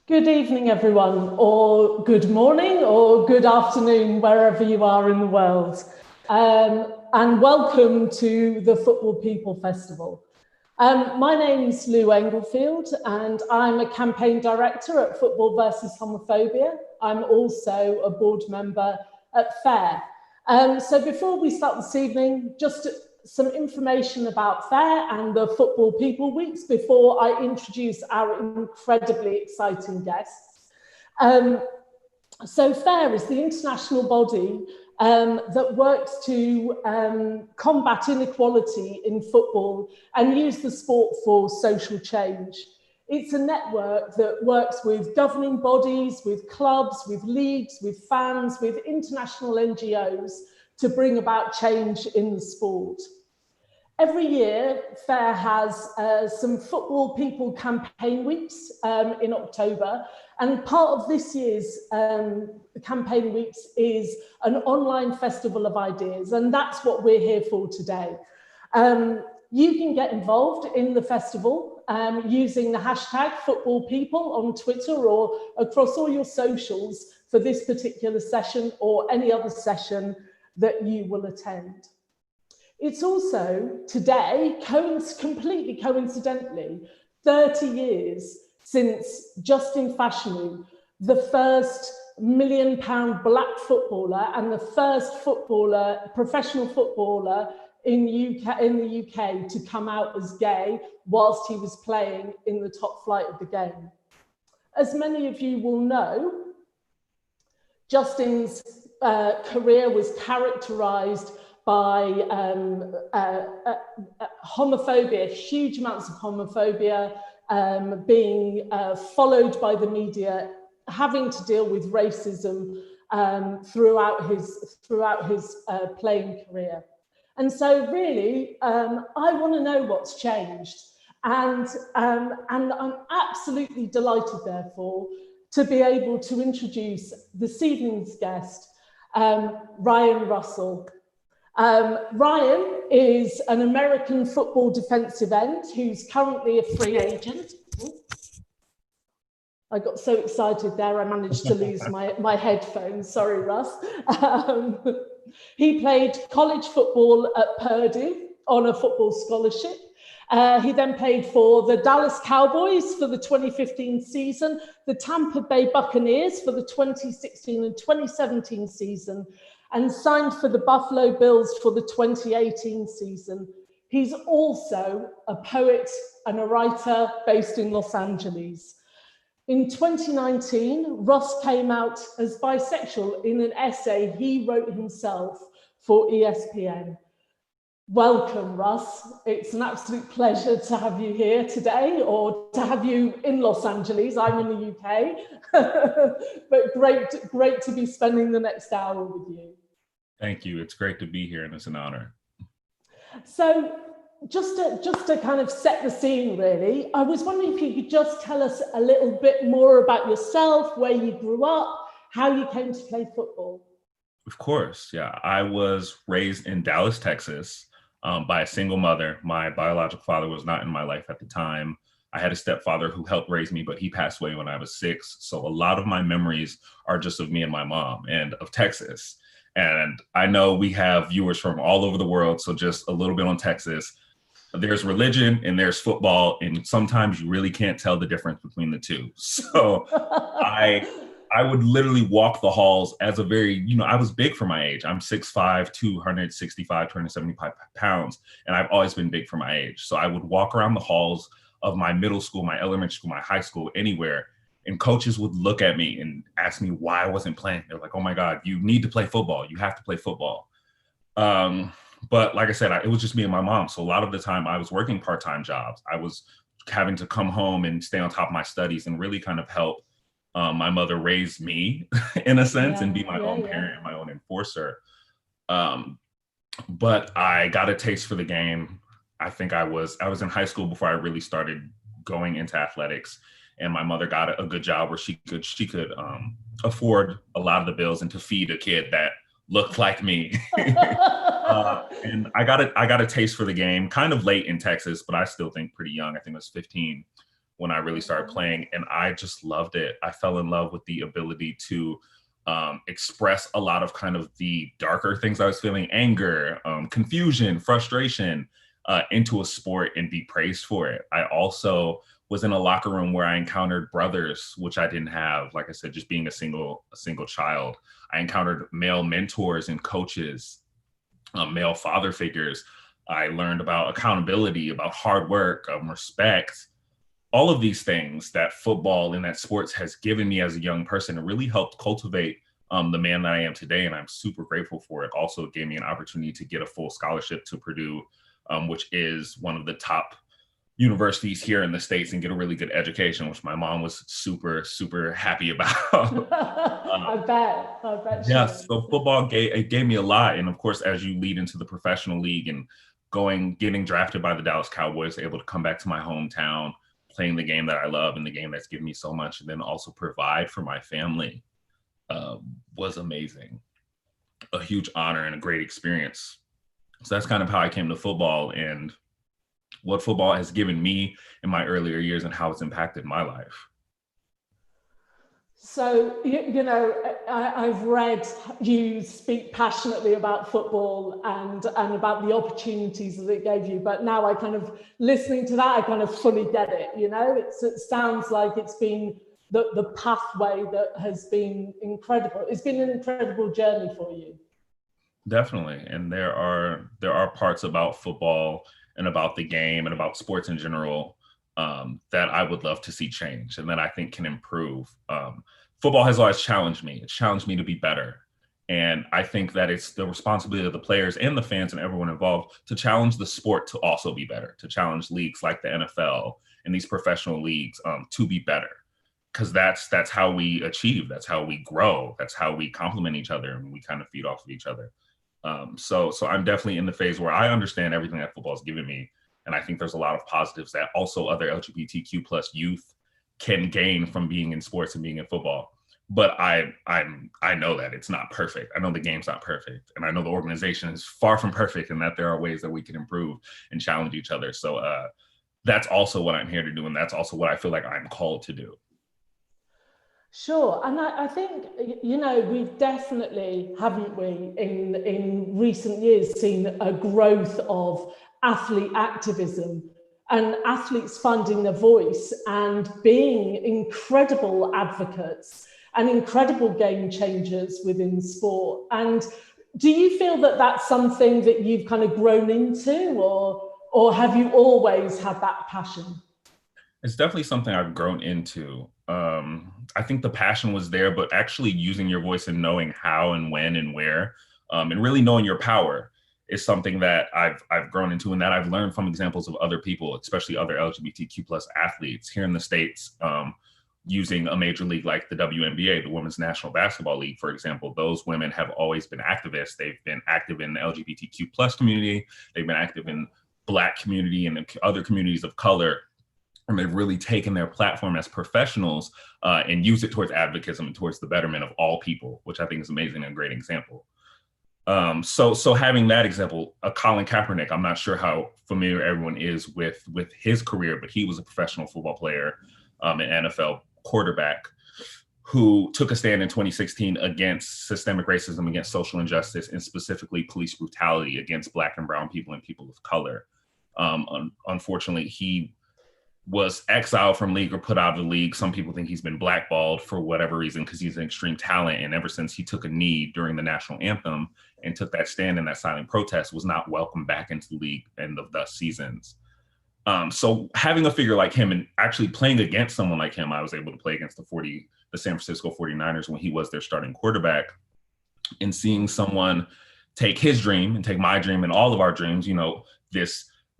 Good evening, everyone, or good morning, or good afternoon, wherever you are in the world. And welcome to the Football People Festival. My name's Lou Englefield, and I'm a campaign director at Football versus Homophobia. I'm also a board member at FAIR. So before we start this evening, just some information about FAIR and the Football People Weeks before I introduce our incredibly exciting guests. So FAIR is the international body that works to combat inequality in football and use the sport for social change. It's a network that works with governing bodies, with clubs, with leagues, with fans, with international NGOs to bring about change in the sport. Every year, FAIR has some Football People campaign weeks in October, and part of this year's campaign weeks is an online festival of ideas, and that's what we're here for today. You can get involved in the festival using the hashtag Football People on Twitter or across all your socials for this particular session or any other session that you will attend. It's also today, completely coincidentally, 30 years since Justin Fashanu, the first £1 million black footballer and the first professional footballer in the UK to come out as gay whilst he was playing in the top flight of the game. As many of you will know, Justin's career was characterised by homophobia, huge amounts of homophobia, being followed by the media, having to deal with racism throughout his playing career. And so really, I want to know what's changed. And I'm absolutely delighted, therefore, to be able to introduce this evening's guest, Ryan Russell. Ryan is an American football defensive end who's currently a free agent. I got so excited there, I managed to lose my headphones. Sorry, Russ. He played college football at Purdue on a football scholarship. He then played for the Dallas Cowboys for the 2015 season, the Tampa Bay Buccaneers for the 2016 and 2017 season, and signed for the Buffalo Bills for the 2018 season. He's also a poet and a writer based in Los Angeles. In 2019, Ross came out as bisexual in an essay he wrote himself for ESPN. Welcome, Russ. It's an absolute pleasure to have you here today, or to have you in Los Angeles. I'm in the UK, but great to be spending the next hour with you. Thank you. It's great to be here, and it's an honor. So just to kind of set the scene, really, I was wondering if you could just tell us a little bit more about yourself, where you grew up, how you came to play football. Of course, yeah. I was raised in Dallas, Texas, by a single mother. My biological father was not in my life at the time. I had a stepfather who helped raise me, but he passed away when I was 6. So a lot of my memories are just of me and my mom and of Texas. And I know we have viewers from all over the world, so just a little bit on Texas. There's religion and there's football, and sometimes you really can't tell the difference between the two. So I would literally walk the halls as a very, I was big for my age. I'm 6'5", 265, 275 pounds, and I've always been big for my age. So I would walk around the halls of my middle school, my elementary school, my high school, anywhere, and coaches would look at me and ask me why I wasn't playing. They're like, oh my God, you need to play football. You have to play football. But like I said, it was just me and my mom. So a lot of the time I was working part-time jobs. I was having to come home and stay on top of my studies and really kind of help my mother raise me in a sense, and be my own parent and my own enforcer. But I got a taste for the game. I think I was in high school before I really started going into athletics, and my mother got a good job where she could afford a lot of the bills and to feed a kid that looked like me. And I got a taste for the game kind of late in Texas, but I still think pretty young. I think I was 15. when I really started playing, and I just loved it. I fell in love with the ability to express a lot of kind of the darker things I was feeling, anger, confusion, frustration, into a sport and be praised for it. I also was in a locker room where I encountered brothers, which I didn't have. Like I said, just being a single child, I encountered male mentors and coaches, male father figures. I learned about accountability, about hard work, respect, all of these things that football and that sports has given me as a young person. It really helped cultivate the man that I am today, and I'm super grateful for it. Also, it gave me an opportunity to get a full scholarship to Purdue, which is one of the top universities here in the States, and get a really good education, which my mom was super, super happy about. I bet. Yes, so football gave me a lot. And of course, as you lead into the professional league and getting drafted by the Dallas Cowboys, able to come back to my hometown, playing the game that I love and the game that's given me so much, and then also provide for my family, was amazing. A huge honor and a great experience. So that's kind of how I came to football and what football has given me in my earlier years and how it's impacted my life. So, I've read you speak passionately about football and about the opportunities that it gave you, but now I kind of, listening to that, I kind of fully get it, it sounds like it's been the pathway that has been incredible. It's been an incredible journey for you. Definitely. And there are parts about football and about the game and about sports in general that I would love to see change and that I think can improve. Football has always challenged me. It's challenged me to be better. And I think that it's the responsibility of the players and the fans and everyone involved to challenge the sport to also be better, to challenge leagues like the NFL and these professional leagues to be better. Because that's how we achieve, that's how we grow, that's how we complement each other, and we kind of feed off of each other. So I'm definitely in the phase where I understand everything that football has given me. And I think there's a lot of positives that also other LGBTQ plus youth can gain from being in sports and being in football. But I know that it's not perfect. I know the game's not perfect. And I know the organization is far from perfect, and that there are ways that we can improve and challenge each other. So that's also what I'm here to do. And that's also what I feel like I'm called to do. Sure. And I think, we've definitely, haven't we, in recent years seen a growth of athlete activism and athletes finding their voice and being incredible advocates and incredible game changers within sport. And do you feel that that's something that you've kind of grown into, or have you always had that passion? It's definitely something I've grown into. I think the passion was there, but actually using your voice and knowing how and when and where, and really knowing your power is something that I've grown into, and that I've learned from examples of other people, especially other LGBTQ plus athletes here in the States, using a major league like the WNBA, the Women's National Basketball League, for example. Those women have always been activists. They've been active in the LGBTQ plus community. They've been active in Black community and other communities of color. And they've really taken their platform as professionals and used it towards advocacy and towards the betterment of all people, which I think is amazing and a great example. So having that example, Colin Kaepernick, I'm not sure how familiar everyone is with his career, but he was a professional football player, an NFL quarterback, who took a stand in 2016 against systemic racism, against social injustice, and specifically police brutality against Black and brown people and people of color. Unfortunately, he was exiled from league or put out of the league. Some people think he's been blackballed for whatever reason because he's an extreme talent. And ever since he took a knee during the national anthem and took that stand in that silent protest, was not welcomed back into the league in the seasons. So having a figure like him and actually playing against someone like him, I was able to play against the San Francisco 49ers when he was their starting quarterback, and seeing someone take his dream and take my dream and all of our dreams,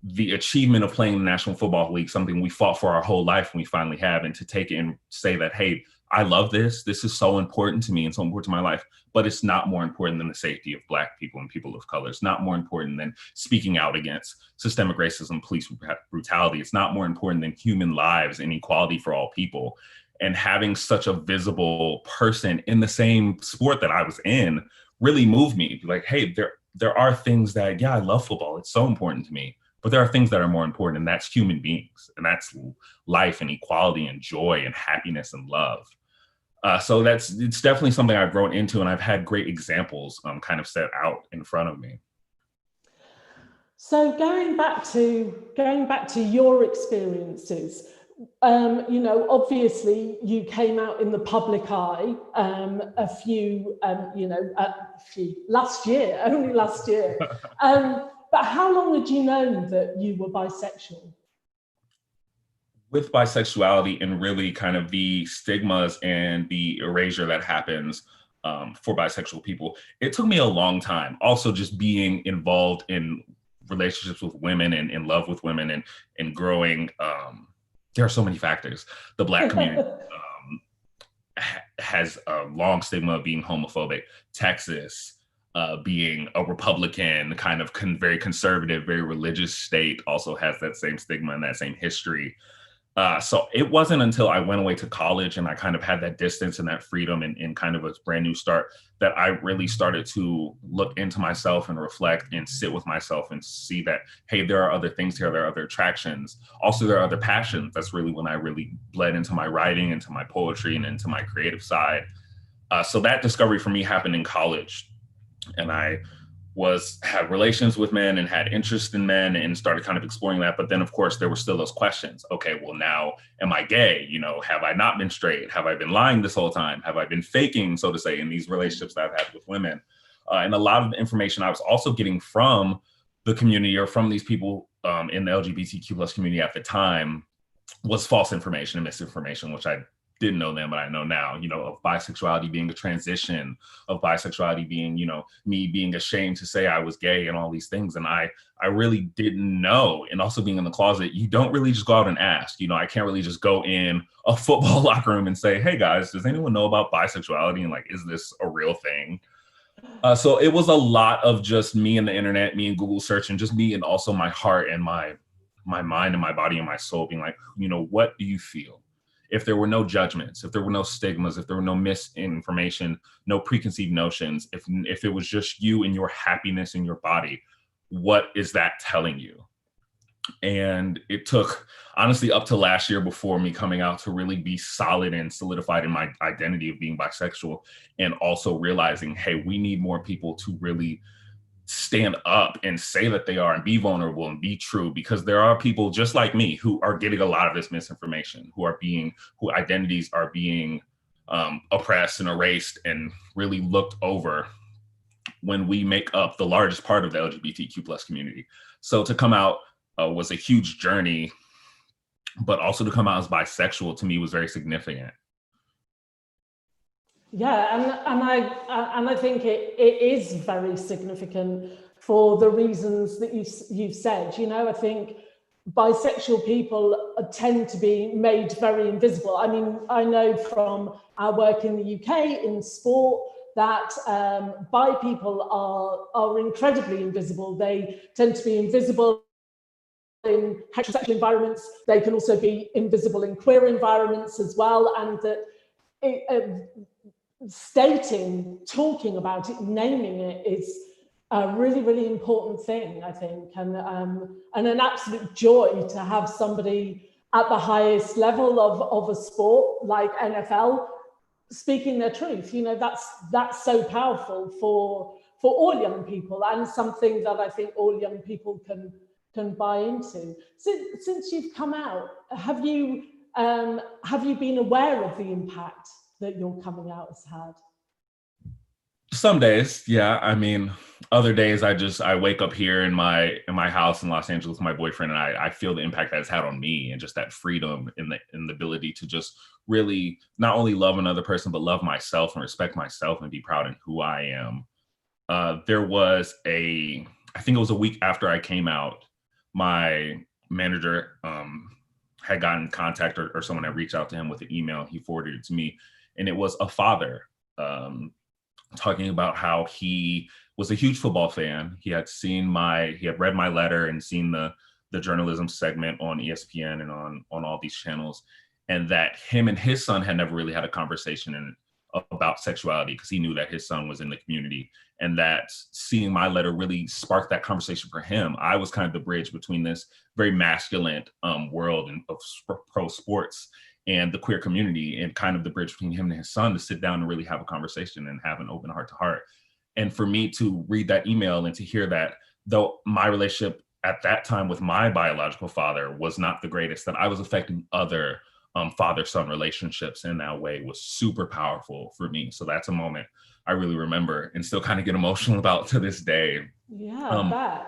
the achievement of playing in the National Football League, something we fought for our whole life and we finally have, and to take it and say that, hey, I love this. This is so important to me and so important to my life, but it's not more important than the safety of Black people and people of color. It's not more important than speaking out against systemic racism, police brutality. It's not more important than human lives and equality for all people. And having such a visible person in the same sport that I was in really moved me. Like, hey, there are things that, I love football. It's so important to me. But there are things that are more important, and that's human beings, and that's life and equality and joy and happiness and love. So it's definitely something I've grown into, and I've had great examples kind of set out in front of me. So going back to your experiences, obviously you came out in the public eye only last year. But how long had you known that you were bisexual? With bisexuality and really kind of the stigmas and the erasure that happens for bisexual people, it took me a long time. Also, just being involved in relationships with women and in love with women and growing. There are so many factors. The Black community has a long stigma of being homophobic. Texas, being a Republican, kind of very conservative, very religious state, also has that same stigma and that same history. So it wasn't until I went away to college and I kind of had that distance and that freedom and kind of a brand new start that I really started to look into myself and reflect and sit with myself and see that, hey, there are other things here, there are other attractions. Also, there are other passions. That's really when I really bled into my writing, into my poetry, and into my creative side. So that discovery for me happened in college. And I had relations with men and had interest in men and started kind of exploring that. But then, of course, there were still those questions. Okay, well, now, am I gay? Have I not been straight? Have I been lying this whole time? Have I been faking, so to say, in these relationships that I've had with women? And a lot of the information I was also getting from the community or from these people in the LGBTQ plus community at the time was false information and misinformation, which I didn't know then, but I know now, of bisexuality being a transition, of bisexuality being, me being ashamed to say I was gay and all these things. And I really didn't know. And also being in the closet, you don't really just go out and ask, I can't really just go in a football locker room and say, hey guys, does anyone know about bisexuality? And is this a real thing? So it was a lot of just me and the internet, me and Google search, and just me and also my heart and my mind and my body and my soul being like, what do you feel? If there were no judgments, if there were no stigmas, if there were no misinformation, no preconceived notions, if it was just you and your happiness in your body, what is that telling you? And it took, honestly, up to last year before me coming out to really be solid and solidified in my identity of being bisexual, and also realizing, hey, we need more people to really stand up and say that they are and be vulnerable and be true, because there are people just like me who are getting a lot of this misinformation, who identities are being oppressed and erased and really looked over when we make up the largest part of the LGBTQ plus community. So to come out was a huge journey, but also to come out as bisexual to me was very significant. Yeah, and I think it is very significant for the reasons that you've said. I think bisexual people tend to be made very invisible. I mean, I know from our work in the UK in sport that bi people are incredibly invisible. They tend to be invisible in heterosexual environments. They can also be invisible in queer environments as well, and that talking about it, naming it is a really, really important thing, I think, and an absolute joy to have somebody at the highest level of a sport like NFL speaking their truth. That's so powerful for all young people, and something that I think all young people can buy into. Since you've come out, have you been aware of the impact that your coming out has had? Some days, yeah. I mean, other days I wake up here in my house in Los Angeles with my boyfriend, and I feel the impact that it's had on me, and just that freedom and the ability to just really not only love another person, but love myself and respect myself and be proud in who I am. There was I think it was a week after I came out, my manager had gotten in contact, or someone had reached out to him with an email. He forwarded it to me, and it was a father talking about how he was a huge football fan. He had read my letter and seen the journalism segment on ESPN and on all these channels, and that him and his son had never really had a conversation about sexuality because he knew that his son was in the community, and that seeing my letter really sparked that conversation for him. I was kind of the bridge between this very masculine world of pro sports and the queer community, and kind of the bridge between him and his son to sit down and really have a conversation and have an open heart to heart. And for me to read that email and to hear that, though my relationship at that time with my biological father was not the greatest, that I was affecting other father-son relationships in that way was super powerful for me. So that's a moment I really remember and still kind of get emotional about to this day. Yeah,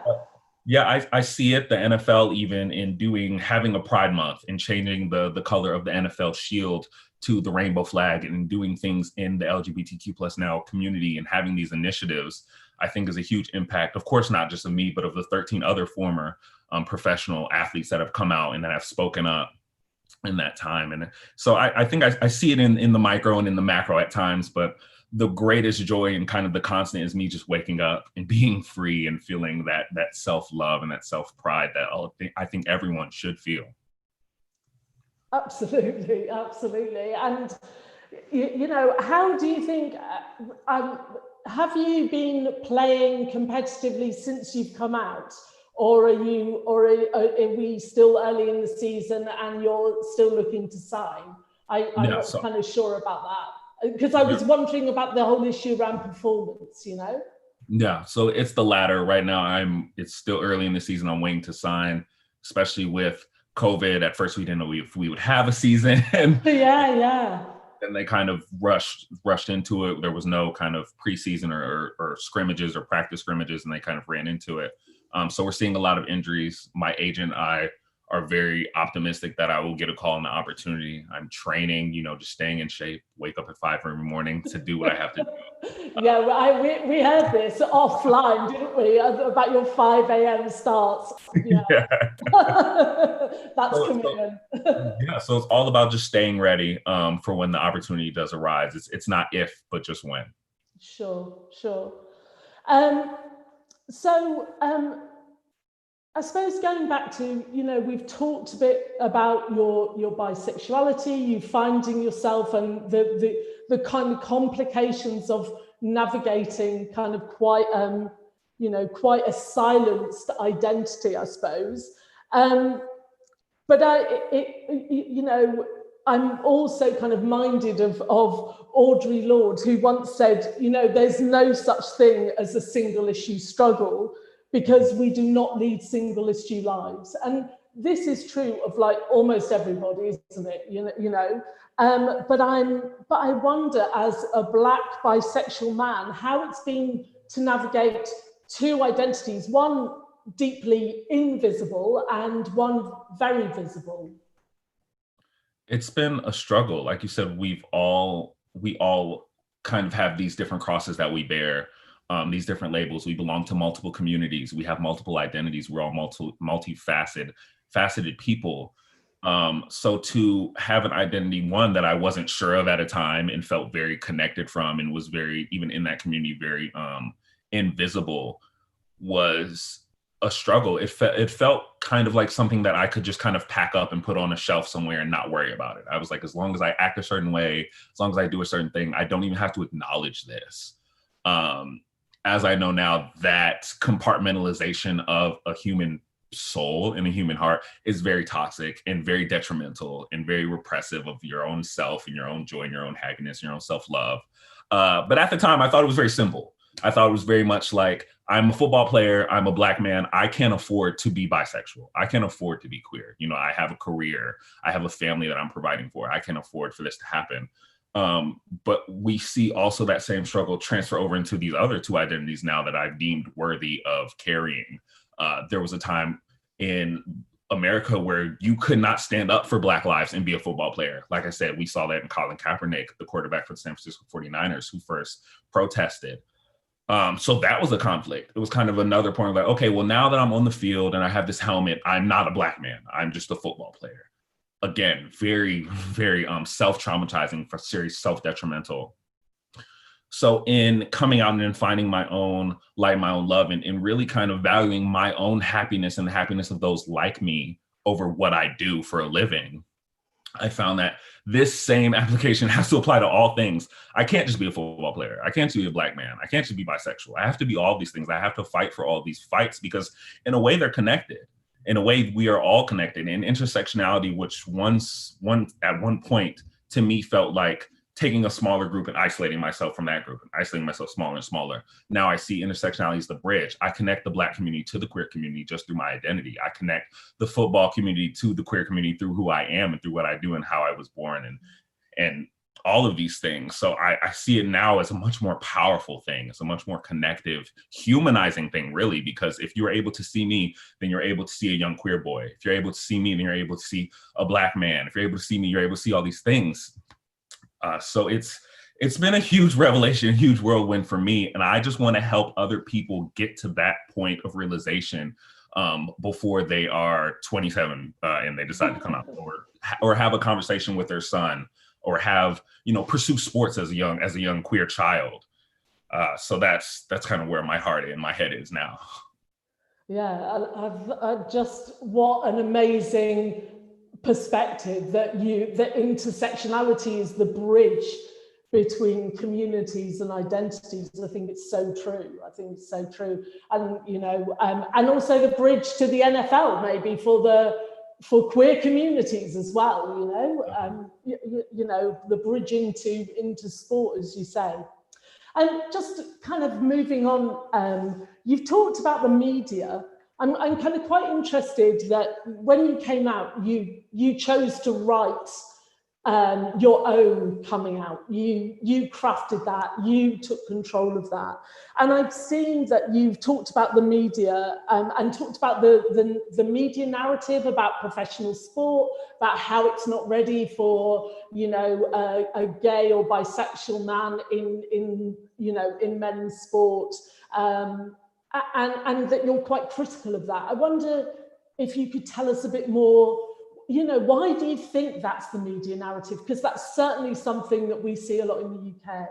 Yeah, I see it, the NFL even in having a Pride Month and changing the color of the NFL shield to the rainbow flag and doing things in the LGBTQ plus now community and having these initiatives, I think is a huge impact. Of course, not just of me, but of the 13 other former professional athletes that have come out and that have spoken up in that time. And so I think I see it in the micro and in the macro at times, but the greatest joy and kind of the constant is me just waking up and being free and feeling that self-love and that self-pride that I think everyone should feel. Absolutely. And, you know, how do you think, have you been playing competitively since you've come out? Or are we still early in the season and you're still looking to sign? I'm not kind of sure about that, because I was wondering about the whole issue around performance, you know? Yeah, so it's the latter. Right now, it's still early in the season. I'm waiting to sign, especially with COVID. At first, we didn't know if we would have a season. And then they kind of rushed into it. There was no kind of preseason or scrimmages or practice scrimmages, and they kind of ran into it. So we're seeing a lot of injuries. My agent and I are very optimistic that I will get a call and the opportunity. I'm training, just staying in shape, wake up at 5 every morning to do what I have to do. We heard this offline, didn't we, about your 5 a.m. starts. Yeah. That's commitment. So it's all about just staying ready for when the opportunity does arise. It's not if, but just when. Sure. I suppose going back to, we've talked a bit about your bisexuality, you finding yourself and the kind of complications of navigating kind of quite a silenced identity, I suppose. But I'm also kind of minded of Audre Lorde, who once said, there's no such thing as a single issue struggle, because we do not lead single issue lives. And this is true of like almost everybody, isn't it? But I wonder, as a Black bisexual man, how it's been to navigate two identities, one deeply invisible and one very visible. It's been a struggle. Like you said, we all kind of have these different crosses that we bear. These different labels. We belong to multiple communities. We have multiple identities. We're all multifaceted people. So to have an identity, one that I wasn't sure of at a time and felt very connected from, and was very, even in that community, very invisible, was a struggle. It felt kind of like something that I could just kind of pack up and put on a shelf somewhere and not worry about it. I was like, as long as I act a certain way, as long as I do a certain thing, I don't even have to acknowledge this. As I know now, that compartmentalization of a human soul and a human heart is very toxic and very detrimental and very repressive of your own self and your own joy and your own happiness and your own self-love. But at the time, I thought it was very simple. I thought it was very much like, I'm a football player, I'm a Black man, I can't afford to be bisexual. I can't afford to be queer. I have a career, I have a family that I'm providing for. I can't afford for this to happen. But we see also that same struggle transfer over into these other two identities now that I've deemed worthy of carrying. There was a time in America where you could not stand up for Black lives and be a football player. Like I said, we saw that in Colin Kaepernick, the quarterback for the San Francisco 49ers, who first protested. So that was a conflict. It was kind of another point of like, okay, well, now that I'm on the field and I have this helmet, I'm not a Black man. I'm just a football player. Again, very, very self-traumatizing, for serious self-detrimental. So in coming out and then finding my own light, my own love, and really kind of valuing my own happiness and the happiness of those like me over what I do for a living, I found that this same application has to apply to all things. I can't just be a football player. I can't just be a Black man. I can't just be bisexual. I have to be all these things. I have to fight for all these fights because in a way they're connected. In a way we are all connected. And intersectionality, which at one point to me felt like taking a smaller group and isolating myself from that group and isolating myself smaller and smaller. Now I see intersectionality as the bridge. I connect the Black community to the queer community just through my identity. I connect the football community to the queer community through who I am and through what I do and how I was born and all of these things. So I see it now as a much more powerful thing. It's a much more connective, humanizing thing, really, because if you're able to see me, then you're able to see a young queer boy. If you're able to see me, then you're able to see a Black man. If you're able to see me, you're able to see all these things. So it's been a huge revelation, a huge whirlwind for me. And I just want to help other people get to that point of realization before they are 27 and they decide to come out or have a conversation with their son or have, pursue sports as a young queer child. So that's kind of where my heart and my head is now. Yeah, I've just, what an amazing perspective that intersectionality is the bridge between communities and identities. I think it's so true. And and also the bridge to the NFL, maybe for queer communities as well. The bridge into sport, as you say. And just kind of moving on, you've talked about the media. I'm kind of quite interested that when you came out, you chose to write your own coming out. You crafted that, you took control of that. And I've seen that you've talked about the media and talked about the media narrative about professional sport, about how it's not ready for, a gay or bisexual man in men's sport. And that you're quite critical of that. I wonder if you could tell us a bit more, why do you think that's the media narrative? Because that's certainly something that we see a lot in the UK.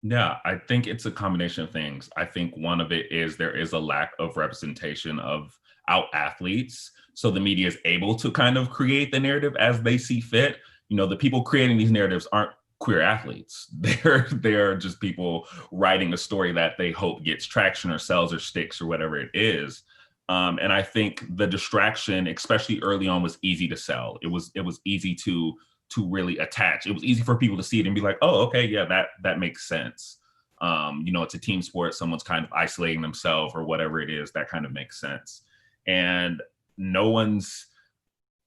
Yeah, I think it's a combination of things. I think one of it is there is a lack of representation of out athletes. So the media is able to kind of create the narrative as they see fit. The people creating these narratives aren't queer athletes. They're just people writing a story that they hope gets traction or sells or sticks or whatever it is. And I think the distraction, especially early on, was easy to sell. It was easy to really attach. It was easy for people to see it and be like, oh, okay, yeah, that makes sense. It's a team sport. Someone's kind of isolating themselves or whatever it is. That kind of makes sense. And no one's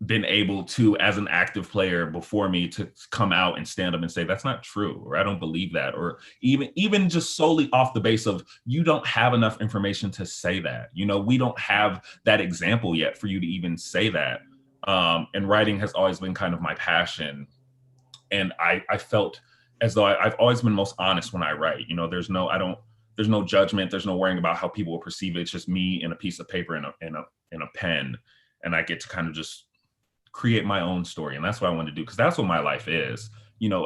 been able to, as an active player before me, to come out and stand up and say, that's not true, or I don't believe that, or even just solely off the base of, you don't have enough information to say that. We don't have that example yet for you to even say that. And writing has always been kind of my passion. And I felt as though I've always been most honest when I write. There's no judgment. There's no worrying about how people will perceive it. It's just me and a piece of paper and a pen. And I get to kind of just create my own story. And that's what I want to do, because that's what my life is.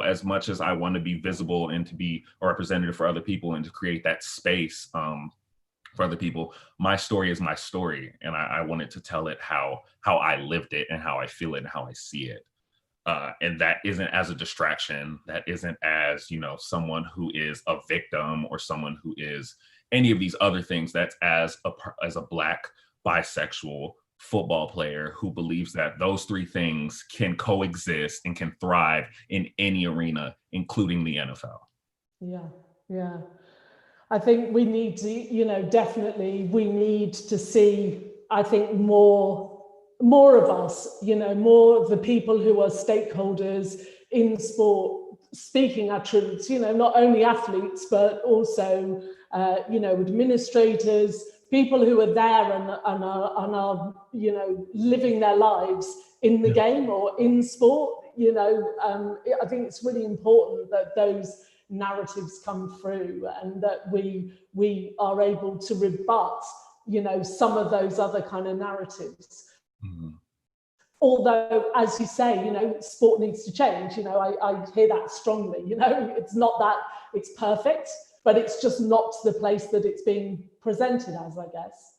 As much as I want to be visible and to be a representative for other people and to create that space for other people, my story is my story. And I wanted to tell it how I lived it and how I feel it and how I see it. And that isn't as a distraction. That isn't as, someone who is a victim or someone who is any of these other things. That's as a Black bisexual football player who believes that those three things can coexist and can thrive in any arena, including the NFL. Yeah. I think we need to, definitely we need to see, I think, more of us, more of the people who are stakeholders in sport speaking our truths, not only athletes, but also, administrators, people who are there and are living their lives in the game or in sport. I think it's really important that those narratives come through and that we are able to rebut, some of those other kind of narratives. Mm-hmm. Although, as you say, sport needs to change. I hear that strongly. It's not that it's perfect, but it's just not the place that it's being presented as, I guess.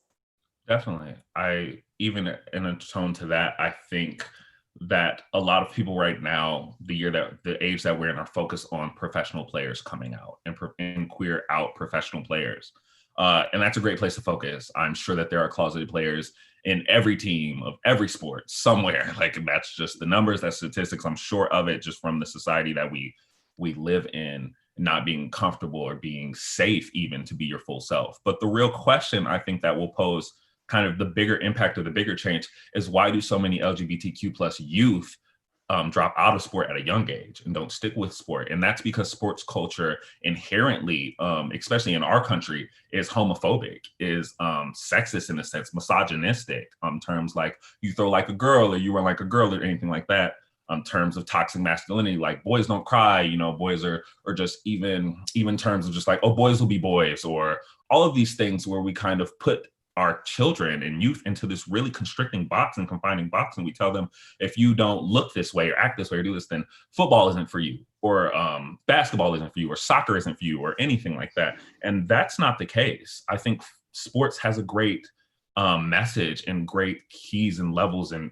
Definitely. Even in a tone to that, I think that a lot of people right now, the age that we're in, are focused on professional players coming out and queer out professional players. And that's a great place to focus. I'm sure that there are closeted players in every team of every sport somewhere. Like, that's just the numbers, that's statistics. I'm sure of it, just from the society that we live in, not being comfortable or being safe even to be your full self. But the real question I think that will pose kind of the bigger impact of the bigger change is, why do so many LGBTQ plus youth drop out of sport at a young age and don't stick with sport? And that's because sports culture inherently, especially in our country, is homophobic, is sexist in a sense, misogynistic, terms like you throw like a girl or you run like a girl or anything like that. Terms of toxic masculinity, like boys don't cry, you know, boys are, or just even terms of just like, oh, boys will be boys, or all of these things where we kind of put our children and youth into this really constricting box and confining box. And we tell them, if you don't look this way or act this way or do this, then football isn't for you, or basketball isn't for you, or soccer isn't for you, or anything like that. And that's not the case. I think sports has a great message and great keys and levels and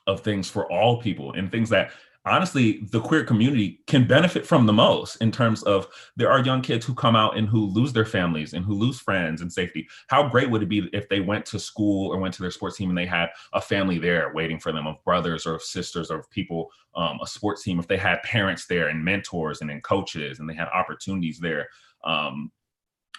of things for all people, and things that honestly the queer community can benefit from the most, in terms of, there are young kids who come out and who lose their families and who lose friends and safety. How great would it be if they went to school or went to their sports team and they had a family there waiting for them, of brothers or of sisters or of people, a sports team, if they had parents there and mentors and then coaches, and they had opportunities there.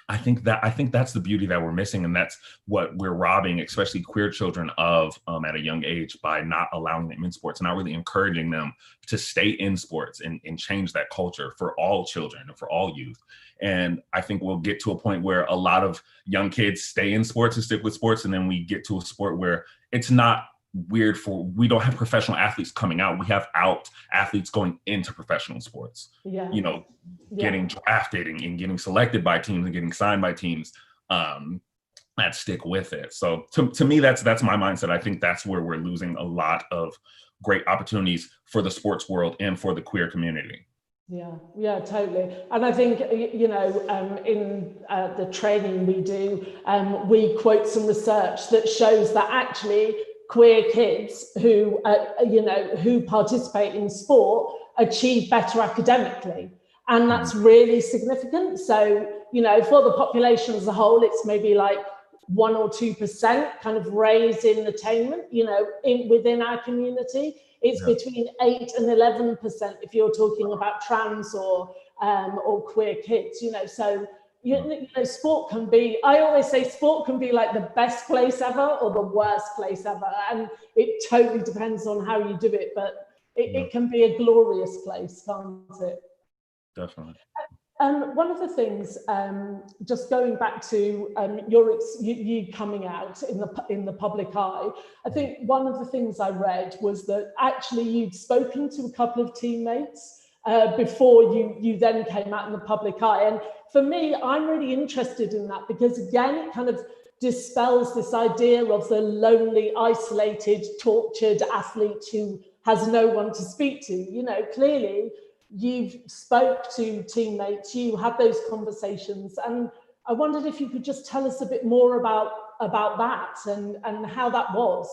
I think that's the beauty that we're missing, and that's what we're robbing, especially queer children, of at a young age, by not allowing them in sports and not really encouraging them to stay in sports and change that culture for all children and for all youth. And I think we'll get to a point where a lot of young kids stay in sports and stick with sports, and then we get to a sport where it's not weird we don't have professional athletes coming out. We have out athletes going into professional sports, getting drafted and getting selected by teams and getting signed by teams that stick with it. So to me, that's my mindset. I think that's where we're losing a lot of great opportunities for the sports world and for the queer community. Yeah, totally. And I think, in the training we do, we quote some research that shows that actually queer kids who participate in sport achieve better academically. And that's really significant. So, for the population as a whole, it's maybe like 1 or 2% kind of raise in attainment, within our community. It's between 8 and 11% if you're talking about trans or queer kids, So, sport can be, I always say sport can be like the best place ever or the worst place ever. And it totally depends on how you do it, but it can be a glorious place, can't it? Definitely. One of the things, just going back to you coming out in the public eye, I think one of the things I read was that actually you'd spoken to a couple of teammates before you then came out in the public eye. And for me, I'm really interested in that, because again, it kind of dispels this idea of the lonely, isolated, tortured athlete who has no one to speak to. Clearly, you've spoke to teammates, you had those conversations, and I wondered if you could just tell us a bit more about that and how that was.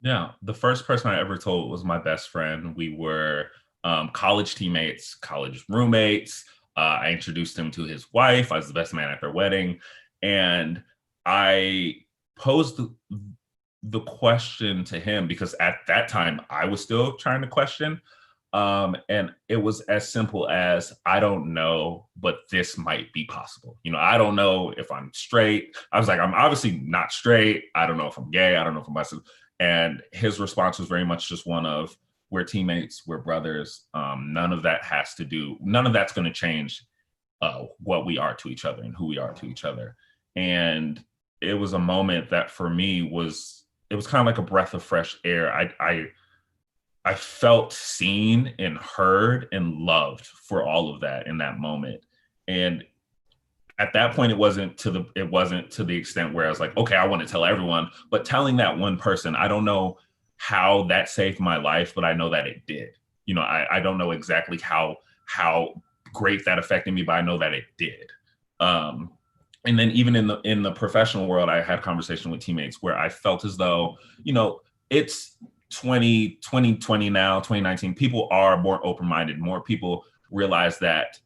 Yeah, the first person I ever told was my best friend. We were college teammates, college roommates. I introduced him to his wife. I was the best man at their wedding. And I posed the question to him because at that time I was still trying to question. And it was as simple as, I don't know, but this might be possible. I don't know if I'm straight. I was like, I'm obviously not straight. I don't know if I'm gay. I don't know if I'm bisexual. And his response was very much just one of, we're teammates, we're brothers. None of that's going to change what we are to each other and who we are to each other. And it was a moment that for me it was kind of like a breath of fresh air. I felt seen and heard and loved for all of that in that moment. And at that point, it wasn't to the extent where I was like, okay, I want to tell everyone, but telling that one person, I don't know how that saved my life, but I know that it did. I don't know exactly how great that affected me, but I know that it did. And then even in the professional world, I had conversation with teammates where I felt as though, 2020 now, 2019, people are more open-minded. More people realize that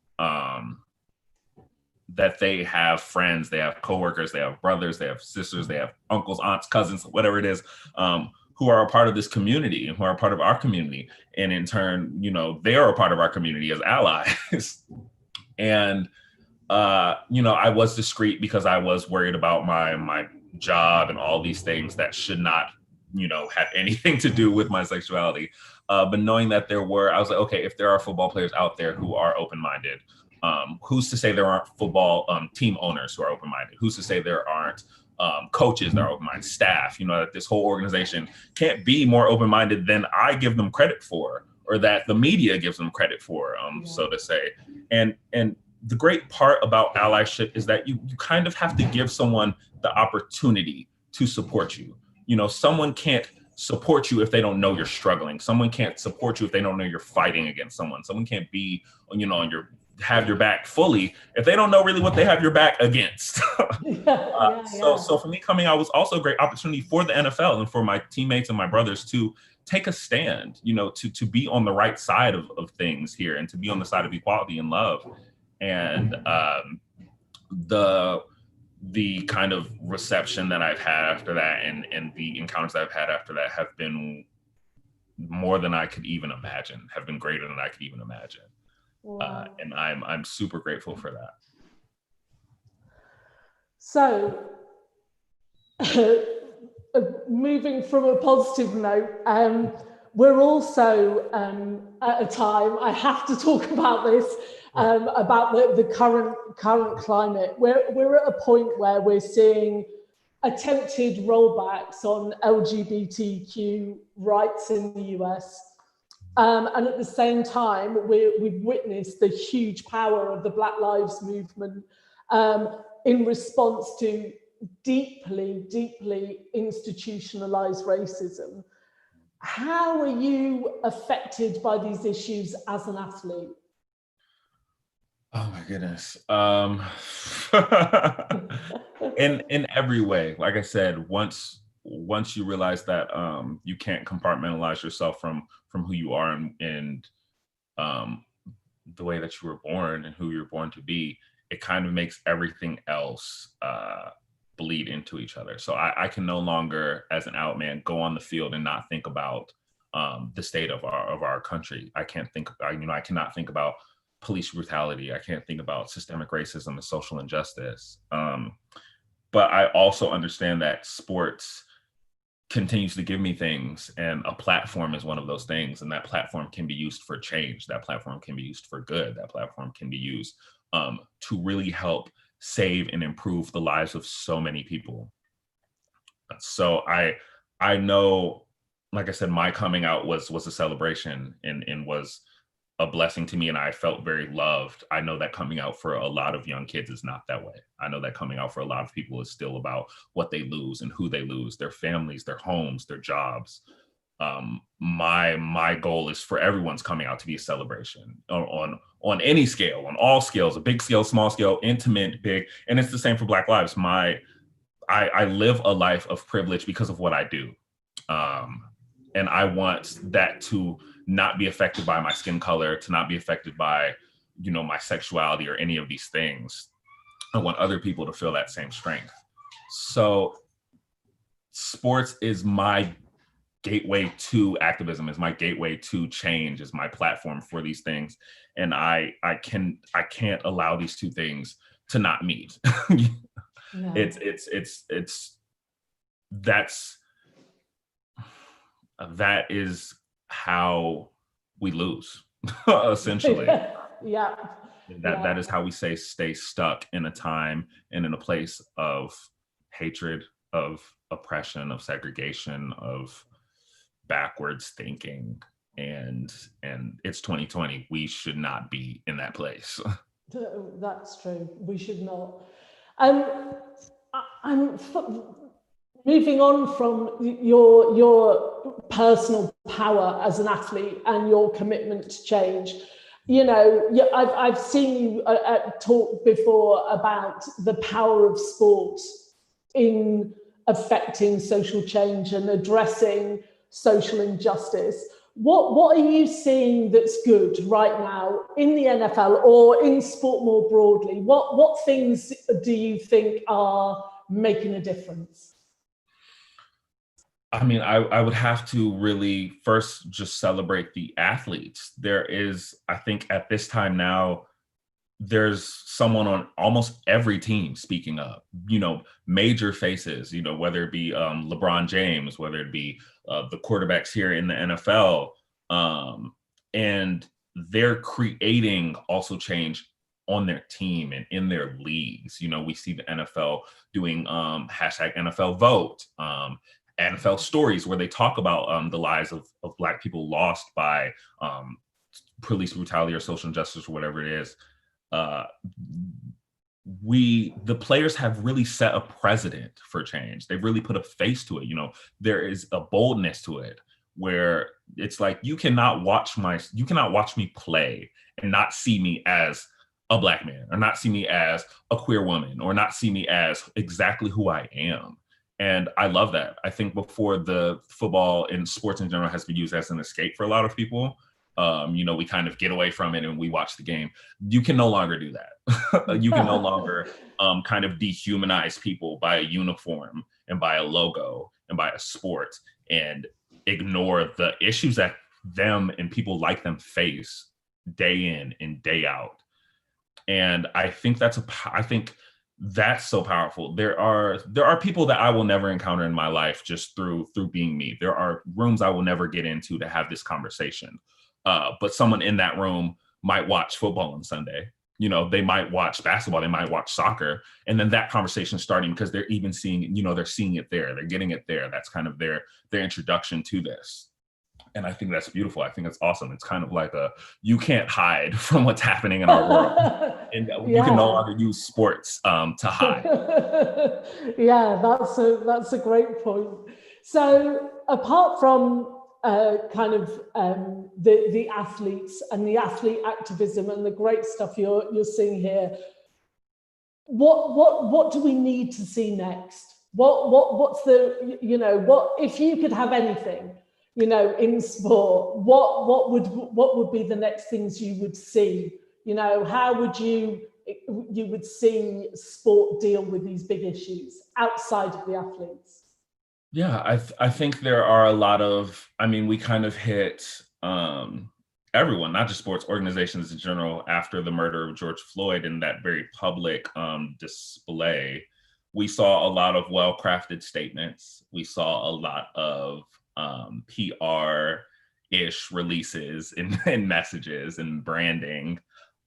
that they have friends, they have coworkers, they have brothers, they have sisters, they have uncles, aunts, cousins, whatever it is, who are a part of this community and who are a part of our community. And in turn, you know, they are a part of our community as allies. And, you know, I was discreet because I was worried about my job and all these things that should not, you know, have anything to do with my sexuality. But knowing that I was like, okay, if there are football players out there who are open-minded, who's to say there aren't football team owners who are open-minded? Who's to say there aren't coaches that are open-minded, staff? You know, that this whole organization can't be more open-minded than I give them credit for, or that the media gives them credit for, so to say. And the great part about allyship is that you kind of have to give someone the opportunity to support you. You know, someone can't support you if they don't know you're struggling. Someone can't support you if they don't know you're fighting against someone. Someone can't be, you know, have your back fully if they don't know really what they have your back against. So for me, coming out was also a great opportunity for the NFL and for my teammates and my brothers to take a stand, you know, to be on the right side of things here and to be on the side of equality and love. And the kind of reception that I've had after that and the encounters that I've had after that have been more than I could even imagine, have been greater than I could even imagine. Wow. And I'm super grateful for that. So, moving from a positive note, we're also at a time, I have to talk about this, about the current climate. We're at a point where we're seeing attempted rollbacks on LGBTIQ rights in the US. And at the same time, we've witnessed the huge power of the Black Lives Movement in response to deeply, deeply institutionalized racism. How are you affected by these issues as an athlete? Oh my goodness. In every way, like I said, once you realize that you can't compartmentalize yourself from who you are and the way that you were born and who you're born to be, it kind of makes everything else bleed into each other. So I can no longer, as an out man, go on the field and not think about the state of our country. I cannot think about police brutality. I can't think about systemic racism and social injustice. But I also understand that sports continues to give me things, and a platform is one of those things, and that platform can be used for change. That platform can be used for good. That platform can be used to really help save and improve the lives of so many people. So I know, like I said, my coming out was a celebration and was a blessing to me, and I felt very loved. I know that coming out for a lot of young kids is not that way. I know that coming out for a lot of people is still about what they lose and who they lose, their families, their homes, their jobs. My goal is for everyone's coming out to be a celebration on any scale, on all scales, a big scale, small scale, intimate, big. And it's the same for Black lives. I live a life of privilege because of what I do. And I want that to not be affected by my skin color, to not be affected by, you know, my sexuality or any of these things. I want other people to feel that same strength. So sports is my gateway to activism, is my gateway to change, is my platform for these things. And I can't allow these two things to not meet. No. That is how we lose, essentially. Yeah. That is how we stay stuck in a time and in a place of hatred, of oppression, of segregation, of backwards thinking. And it's 2020. We should not be in that place. That's true. We should not. I'm moving on from your personal power as an athlete and your commitment to change. You know, I've seen you talk before about the power of sport in affecting social change and addressing social injustice. What are you seeing that's good right now in the NFL or in sport more broadly? What things do you think are making a difference? I mean, I would have to really first just celebrate the athletes. There is, I think at this time now, there's someone on almost every team speaking up, major faces, whether it be LeBron James, whether it be the quarterbacks here in the NFL. And they're creating also change on their team and in their leagues. We see the NFL doing hashtag NFL vote, NFL stories where they talk about the lives of Black people lost by police brutality or social injustice or whatever it is. The players have really set a precedent for change. They've really put a face to it. There is a boldness to it where it's like, you cannot watch me play and not see me as a Black man, or not see me as a queer woman, or not see me as exactly who I am. And I love that. I think before, the football and sports in general has been used as an escape for a lot of people. We kind of get away from it and we watch the game. You can no longer do that. You can no longer kind of dehumanize people by a uniform and by a logo and by a sport and ignore the issues that them and people like them face day in and day out. And I think that's so powerful. There are people that I will never encounter in my life just through being me. There are rooms I will never get into to have this conversation. But someone in that room might watch football on Sunday. They might watch basketball, they might watch soccer, and then that conversation is starting because they're even seeing, they're seeing it there, they're getting it there. That's kind of their introduction to this. And I think that's beautiful. I think it's awesome. It's kind of like you can't hide from what's happening in our world. And you can no longer use sports to hide. Yeah, that's a great point. So apart from the athletes and the athlete activism and the great stuff you're seeing here, what do we need to see next? What's the, what if you could have anything, in sport, what would be the next things you would see? How would you would see sport deal with these big issues outside of the athletes? Yeah, I think there are a lot of, we kind of hit everyone, not just sports organizations in general, after the murder of George Floyd and that very public display. We saw a lot of well-crafted statements. We saw a lot of PR-ish releases and messages and branding.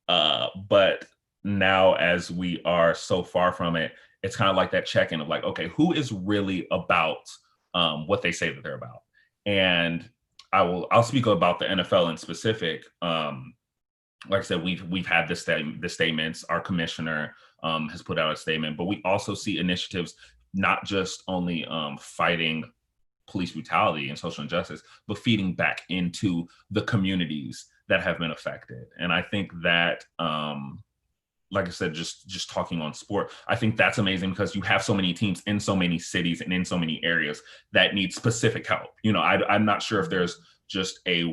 But now, as we are so far from it, it's kind of like that check-in of like, okay, who is really about what they say that they're about? And I'll speak about the NFL in specific. Like I said, we've had the statements. Our commissioner has put out a statement, but we also see initiatives not just only fighting police brutality and social injustice, but feeding back into the communities that have been affected. And I think that, like I said, just talking on sport, I think that's amazing because you have so many teams in so many cities and in so many areas that need specific help. I'm not sure if there's just a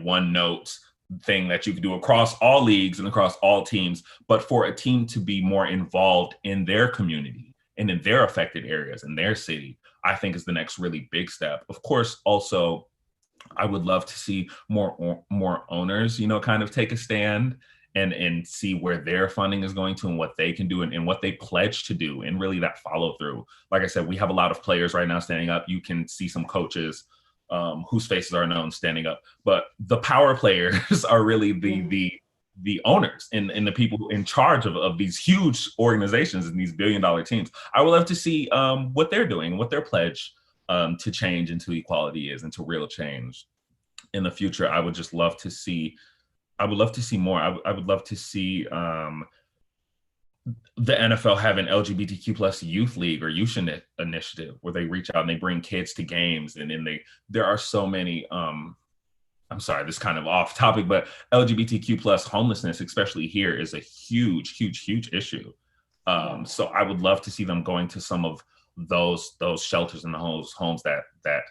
one note thing that you can do across all leagues and across all teams, but for a team to be more involved in their community and in their affected areas in their city, I think is the next really big step. Of course, also, I would love to see more owners, kind of take a stand and see where their funding is going to and what they can do and what they pledge to do, and really that follow through. Like I said, we have a lot of players right now standing up. You can see some coaches whose faces are known standing up, but the power players are really the owners and the people in charge of these huge organizations and these billion-dollar teams. I would love to see what they're doing, what their pledge to change and to equality is, and to real change in the future. I would just love to see. I would love to see more. I would love to see the NFL have an LGBTQ plus youth league or youth initiative where they reach out and they bring kids to games. And then there are so many, I'm sorry, this is kind of off topic, but LGBTQ plus homelessness, especially here, is a huge, huge, huge issue. So I would love to see them going to some of those shelters and those homes that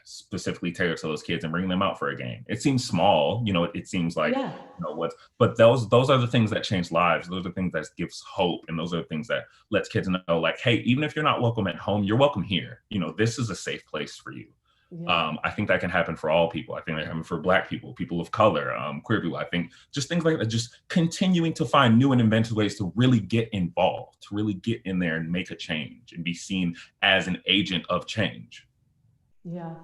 specifically tailor to those kids and bring them out for a game. It seems small, it seems like, but those are the things that change lives. Those are things that gives hope. And those are the things that lets kids know, like, hey, even if you're not welcome at home, you're welcome here. This is a safe place for you. I think that can happen for all people. I think that can happen for Black people, people of color, queer people. I think just things like that, just continuing to find new and inventive ways to really get involved, to really get in there and make a change and be seen as an agent of change. Yeah.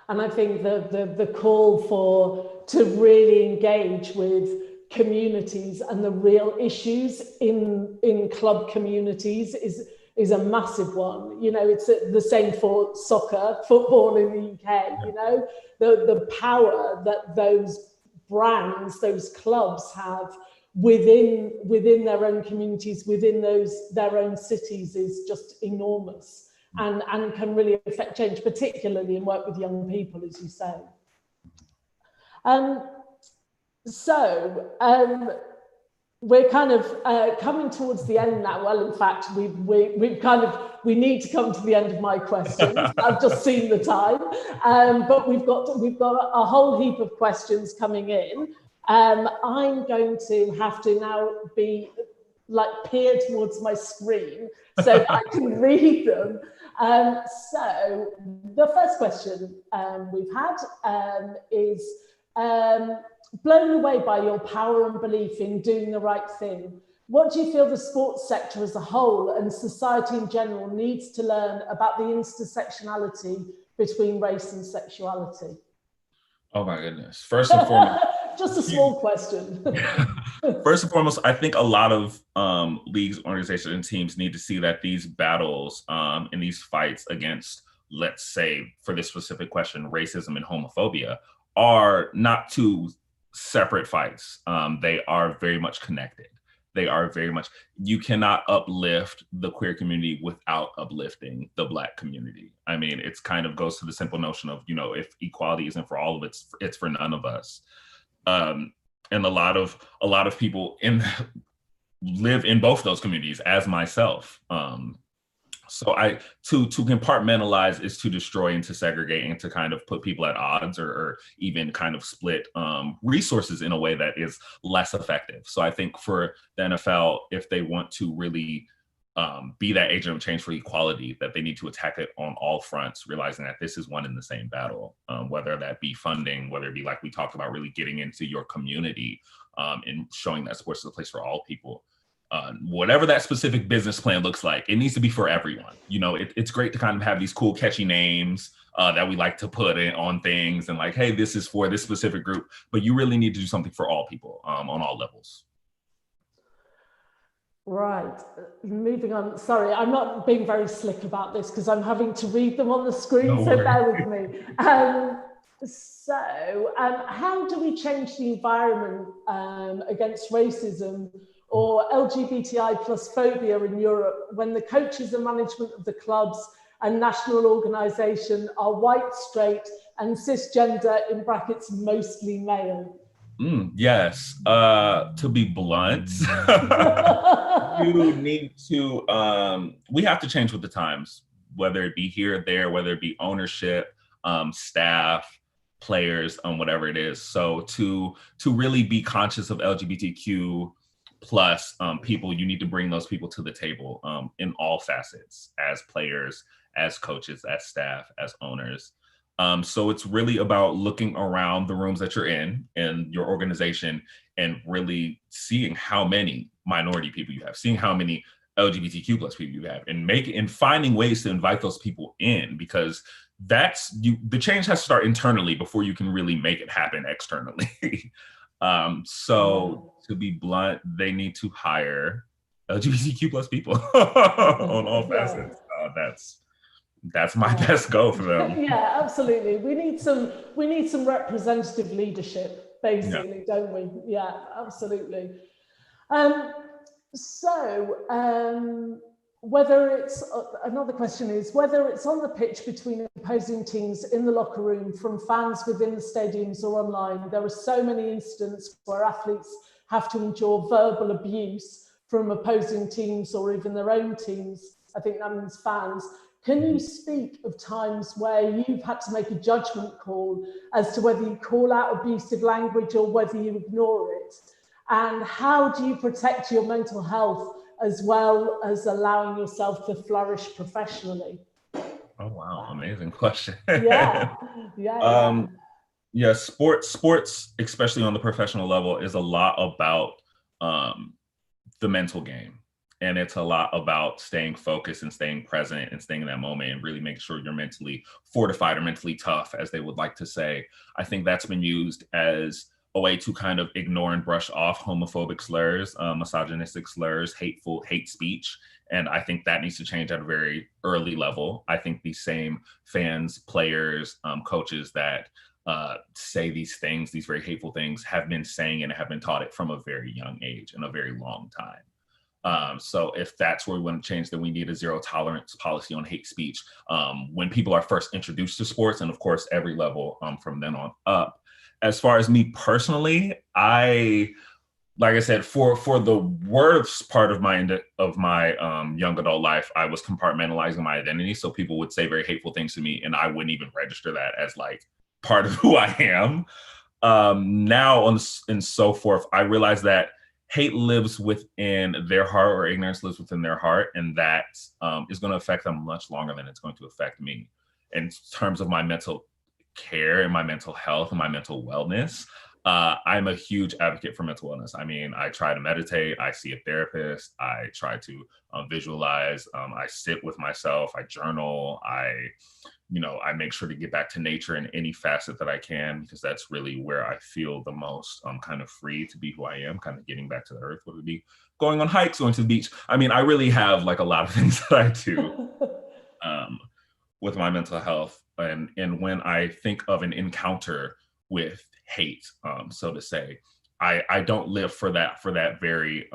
And I think the call to really engage with communities and the real issues in club communities is a massive one. It's the same for soccer, football in the UK, the power that those brands, those clubs have within their own communities, within their own cities is just enormous and can really affect change, particularly in work with young people, as you say. We're kind of coming towards the end now. Well, in fact, we need to come to the end of my questions. I've just seen the time, but we've got a whole heap of questions coming in. I'm going to have to now be peer towards my screen so I can read them. So the first question we've had is. Blown away by your power and belief in doing the right thing, what do you feel the sports sector as a whole and society in general needs to learn about the intersectionality between race and sexuality? Oh my goodness. First and foremost. Just a small question. First and foremost, I think a lot of leagues, organizations, and teams need to see that these battles and these fights against, let's say, for this specific question, racism and homophobia, are not two separate fights. They are very much connected. They are very much, you cannot uplift the queer community without uplifting the Black community. I mean, it's kind of goes to the simple notion of, if equality isn't for all of it, it's for none of us. And a lot of people live in both those communities, as myself. So to compartmentalize is to destroy and to segregate and to kind of put people at odds or even kind of split resources in a way that is less effective. So I think for the NFL, if they want to really be that agent of change for equality, that they need to attack it on all fronts, realizing that this is one and the same battle, whether that be funding, whether it be like we talked about, really getting into your community and showing that sports is a place for all people. Whatever that specific business plan looks like, it needs to be for everyone. It's great to kind of have these cool, catchy names that we like to put in on things and like, hey, this is for this specific group, but you really need to do something for all people on all levels. Right, moving on. Sorry, I'm not being very slick about this because I'm having to read them on the screen, so bear with me. How do we change the environment against racism or LGBTI plus phobia in Europe when the coaches and management of the clubs and national organisation are white, straight and cisgender, in brackets, mostly male? Yes. To be blunt, you need to, we have to change with the times, whether it be here or there, whether it be ownership, staff, players, whatever it is. So to really be conscious of LGBTQ plus people, you need to bring those people to the table in all facets, as players, as coaches, as staff, as owners. So it's really about looking around the rooms that you're in your organization and really seeing how many minority people you have, seeing how many LGBTQ plus people you have, and finding ways to invite those people in, because the change has to start internally before you can really make it happen externally. So to be blunt, they need to hire LGBTQ plus people on all facets. That's my best goal for them. Yeah, absolutely. We need some representative leadership, basically, don't we? Yeah, absolutely. Whether it's, another question is, whether it's on the pitch between opposing teams, in the locker room, from fans within the stadiums or online, there are so many incidents where athletes have to endure verbal abuse from opposing teams or even their own teams. I think that means fans. Can you speak of times where you've had to make a judgment call as to whether you call out abusive language or whether you ignore it? And how do you protect your mental health as well as allowing yourself to flourish professionally? Oh, wow. Amazing question. Yeah, sports, especially on the professional level, is a lot about the mental game. And it's a lot about staying focused and staying present and staying in that moment and really making sure you're mentally fortified or mentally tough, as they would like to say. I think that's been used as a way to kind of ignore and brush off homophobic slurs, misogynistic slurs, hate speech. And I think that needs to change at a very early level. I think these same fans, players, coaches that say these things, these very hateful things, have been saying and have been taught it from a very young age and a very long time. So if that's where we want to change, then we need a zero tolerance policy on hate speech when people are first introduced to sports, and of course, every level from then on up. As far as me personally, like I said, for the worst part of my young adult life, I was compartmentalizing my identity. So people would say very hateful things to me, and I wouldn't even register that as like part of who I am. Now and so forth, I realize that hate lives within their heart, or ignorance lives within their heart, and that is going to affect them much longer than it's going to affect me. In terms of my mental care and my mental health and my mental wellness, I'm a huge advocate for mental wellness. I mean, I try to meditate, I see a therapist, I try to visualize, I sit with myself, I journal, I make sure to get back to nature in any facet that I can, because that's really where I feel the most kind of free to be who I am, kind of getting back to the earth, whether it be going on hikes, going to the beach. I mean, I really have like a lot of things that I do with my mental health. And when I think of an encounter with hate, so to say, I don't live for that very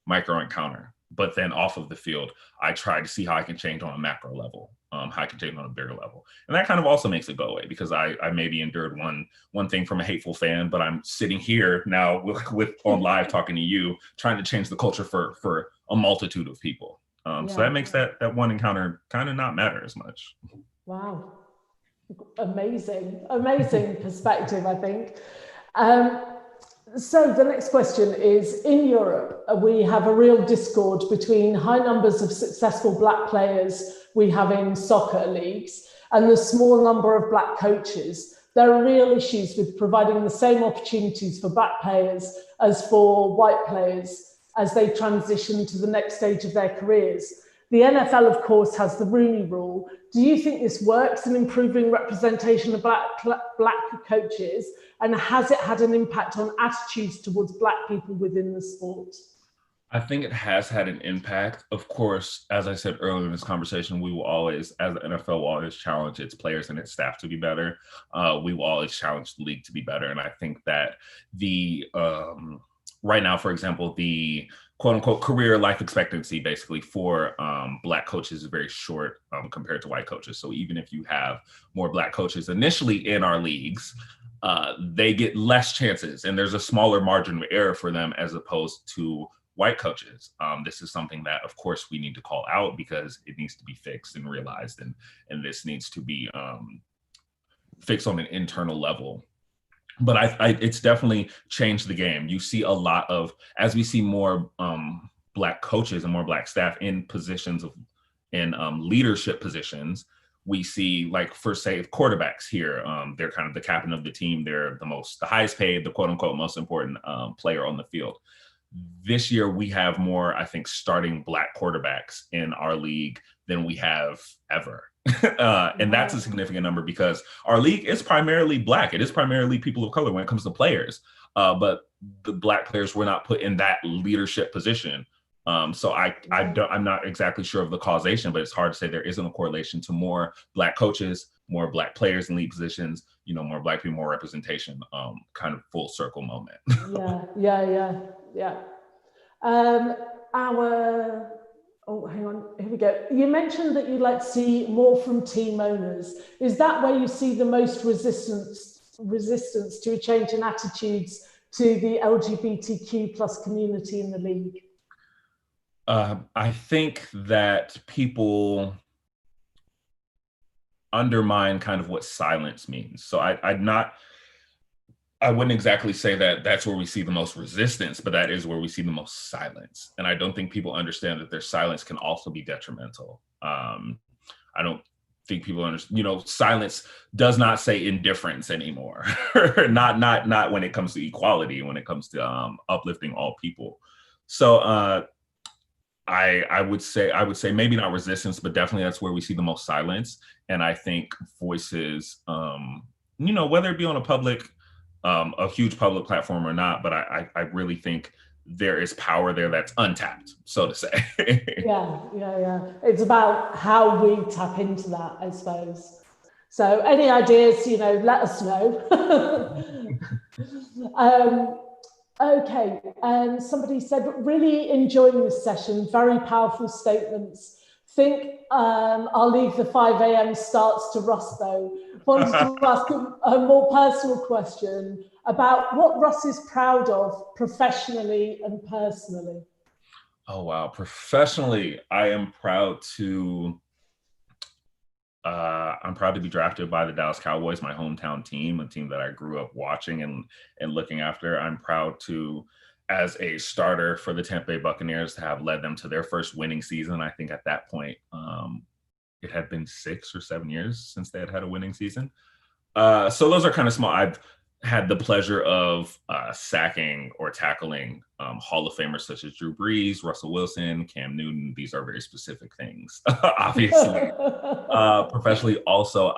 micro encounter. But then off of the field, I try to see how I can change on a macro level, how I can change on a bigger level. And that kind of also makes it go away, because I maybe endured one thing from a hateful fan, but I'm sitting here now with on live talking to you, trying to change the culture for a multitude of people. So that makes that one encounter kind of not matter as much. Wow. Amazing perspective, I think. So the next question is, in Europe, we have a real discord between high numbers of successful Black players we have in soccer leagues and the small number of Black coaches. There are real issues with providing the same opportunities for Black players as for white players as they transition to the next stage of their careers. The NFL, of course, has the Rooney Rule. Do you think this works in improving representation of Black coaches? And has it had an impact on attitudes towards Black people within the sport? I think it has had an impact. Of course, as I said earlier in this conversation, we will always, as the NFL, will always challenge its players and its staff to be better. We will always challenge the league to be better. And I think that right now, for example, the quote unquote career life expectancy basically for Black coaches is very short compared to white coaches. So even if you have more Black coaches initially in our leagues, they get less chances, and there's a smaller margin of error for them as opposed to white coaches. This is something that, of course, we need to call out, because it needs to be fixed and realized, and this needs to be fixed on an internal level. But it's definitely changed the game. You see a lot of, as we see more Black coaches and more Black staff in positions in leadership positions, we see, like, for say quarterbacks here, they're kind of the captain of the team. They're the highest paid, the quote unquote most important player on the field. This year, we have more, I think, starting Black quarterbacks in our league than we have ever. And that's a significant number, because our league is primarily Black. It is primarily people of color when it comes to players. But the Black players were not put in that leadership position. So I'm not exactly sure of the causation, but it's hard to say there isn't a correlation to more Black coaches, more Black players in lead positions, more Black people, more representation, kind of full circle moment. Yeah. Oh, hang on, here we go. You mentioned that you'd like to see more from team owners. Is that where you see the most resistance to a change in attitudes to the LGBTQ plus community in the league? I think that people undermine kind of what silence means. So I wouldn't exactly say that that's where we see the most resistance, but that is where we see the most silence. And I don't think people understand that their silence can also be detrimental. I don't think people understand, silence does not say indifference anymore. not when it comes to equality, when it comes to uplifting all people. So I would say maybe not resistance, but definitely that's where we see the most silence. And I think voices, whether it be on a huge public platform or not, but I really think there is power there that's untapped, so to say. Yeah. It's about how we tap into that, I suppose. So any ideas, let us know. Okay, somebody said, really enjoying this session, very powerful statements. Think I'll leave the 5 a.m. starts to Russ though. Wanted to ask a more personal question about what Russ is proud of professionally and personally. Oh, wow. Professionally, I'm proud to be drafted by the Dallas Cowboys, my hometown team, a team that I grew up watching and looking after. I'm proud to, as a starter for the Tampa Bay Buccaneers, to have led them to their first winning season. I think at that point, it had been 6 or 7 years since they had a winning season. So those are kind of small. I've had the pleasure of sacking or tackling Hall of Famers such as Drew Brees, Russell Wilson, Cam Newton. These are very specific things, obviously. Professionally, also,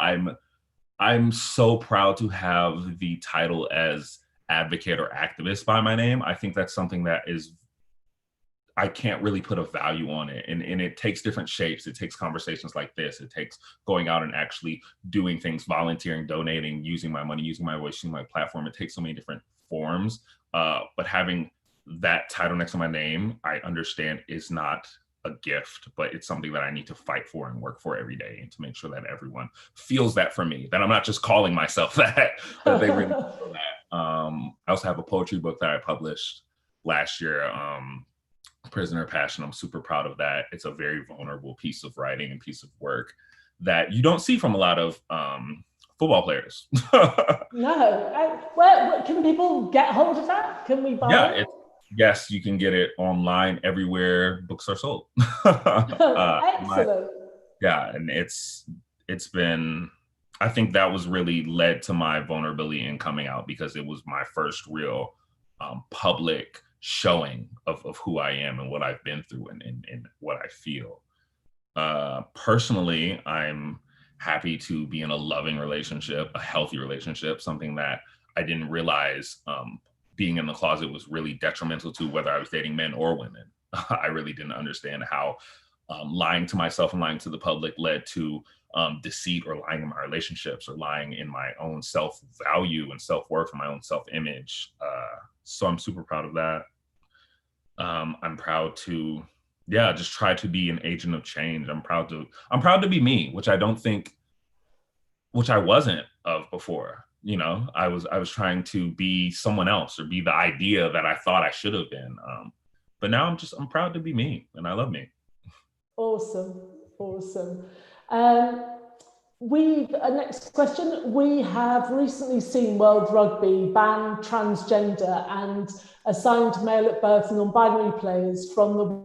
I'm so proud to have the title as advocate or activist by my name. I think that's something that I can't really put a value on it. And it takes different shapes. It takes conversations like this. It takes going out and actually doing things, volunteering, donating, using my money, using my voice, using my platform. It takes so many different forms. But having that title next to my name, I understand is not a gift, but it's something that I need to fight for and work for every day, and to make sure that everyone feels that from me, that I'm not just calling myself that they really feel that. I also have a poetry book that I published last year, Prisoner of Passion. I'm super proud of that. It's a very vulnerable piece of writing and piece of work that you don't see from a lot of football players. No. Where can people get hold of that? Can we buy it? Yes, you can get it online everywhere books are sold. Excellent. And it's been, I think that was really led to my vulnerability in coming out, because it was my first real public showing of who I am and what I've been through and what I feel. Personally, I'm happy to be in a loving relationship, a healthy relationship, something that I didn't realize being in the closet was really detrimental to whether I was dating men or women. I really didn't understand how lying to myself and lying to the public led to deceit, or lying in my relationships, or lying in my own self-value and self-worth and my own self-image. So I'm super proud of that. I'm proud to, just try to be an agent of change. I'm proud to be me, which I wasn't of before. I was trying to be someone else, or be the idea that I thought I should have been. But now I'm proud to be me, and I love me. Awesome. Next question. We have recently seen World Rugby ban transgender and assigned male at birth non-binary players from the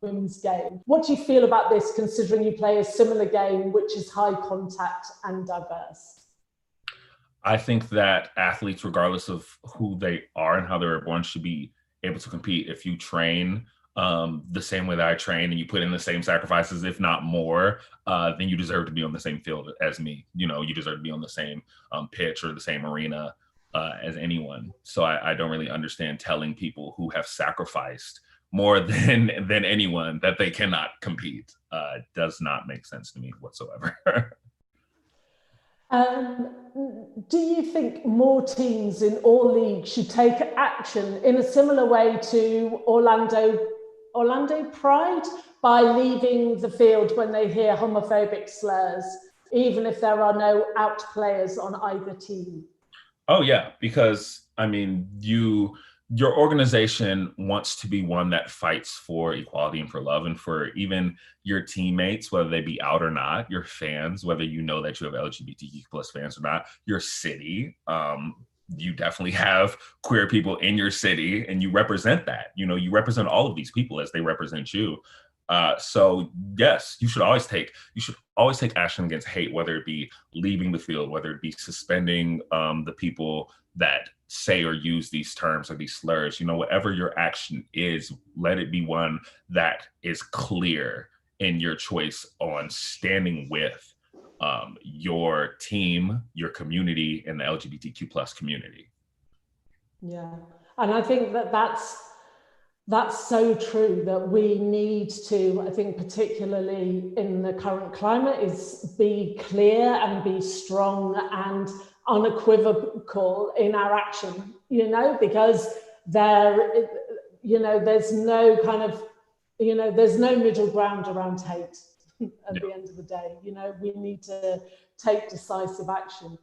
women's game. What do you feel about this, considering you play a similar game which is high contact and diverse? I think that athletes, regardless of who they are and how they were born, should be able to compete. If you train the same way that I train, and you put in the same sacrifices, if not more, then you deserve to be on the same field as me. You deserve to be on the same pitch or the same arena as anyone. So I don't really understand telling people who have sacrificed more than anyone that they cannot compete. Does not make sense to me whatsoever. Do you think more teams in all leagues should take action in a similar way to Orlando Pride, by leaving the field when they hear homophobic slurs, even if there are no out players on either team? Oh yeah, because I mean, your organization wants to be one that fights for equality and for love, and for even your teammates, whether they be out or not, your fans, whether you know that you have LGBTQ plus fans or not, your city. You definitely have queer people in your city, and you represent that. You represent all of these people as they represent you. So yes, you should always take action against hate, whether it be leaving the field, whether it be suspending the people that say or use these terms or these slurs. Whatever your action is, let it be one that is clear in your choice on standing with your team, your community, and the LGBTQ plus community. Yeah, and I think that's so true, that we need to, I think particularly in the current climate, is be clear and be strong and unequivocal in our action, because there's no kind of, there's no middle ground around hate at the end of the day. We need to take decisive action.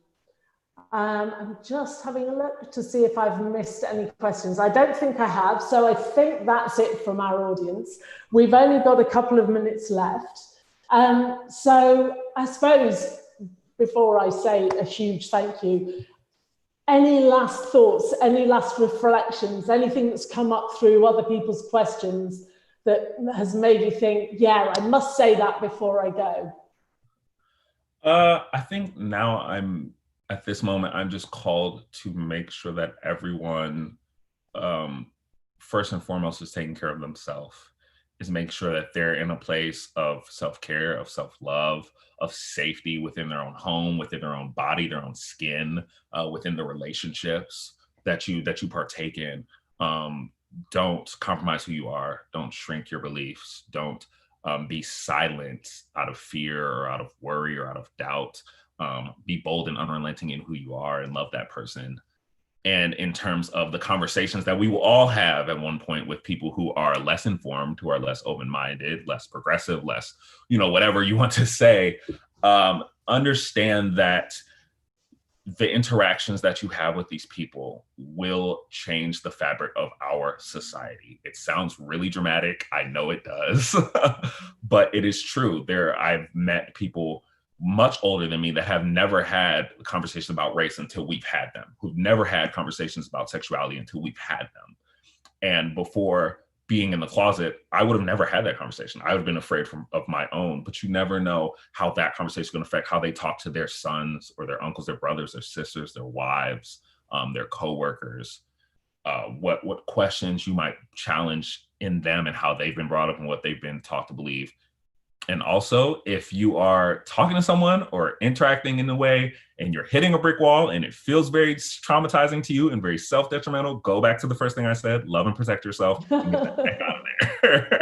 I'm just having a look to see if I've missed any questions. I don't think I have, so I think that's it from our audience. We've only got a couple of minutes left. So I suppose before I say a huge thank you, any last thoughts, any last reflections, anything that's come up through other people's questions that has made you think, yeah, I must say that before I go? I think now at this moment, I'm just called to make sure that everyone, first and foremost, is taking care of themselves, is make sure that they're in a place of self-care, of self-love, of safety within their own home, within their own body, their own skin, within the relationships that you partake in. Don't compromise who you are. Don't shrink your beliefs. Don't be silent out of fear or out of worry or out of doubt. Be bold and unrelenting in who you are and love that person. And in terms of the conversations that we will all have at one point with people who are less informed, who are less open-minded, less progressive, less, whatever you want to say, understand that the interactions that you have with these people will change the fabric of our society. It sounds really dramatic. I know it does, but it is true. I've met people much older than me that have never had conversations about race until we've had them, who've never had conversations about sexuality until we've had them. And before being in the closet, I would have never had that conversation. I would have been afraid of my own, but you never know how that conversation is going to affect how they talk to their sons or their uncles, their brothers, their sisters, their wives, their coworkers, what questions you might challenge in them and how they've been brought up and what they've been taught to believe. And also, if you are talking to someone or interacting in a way and you're hitting a brick wall and it feels very traumatizing to you and very self-detrimental, go back to the first thing I said, love and protect yourself and get the heck out of there.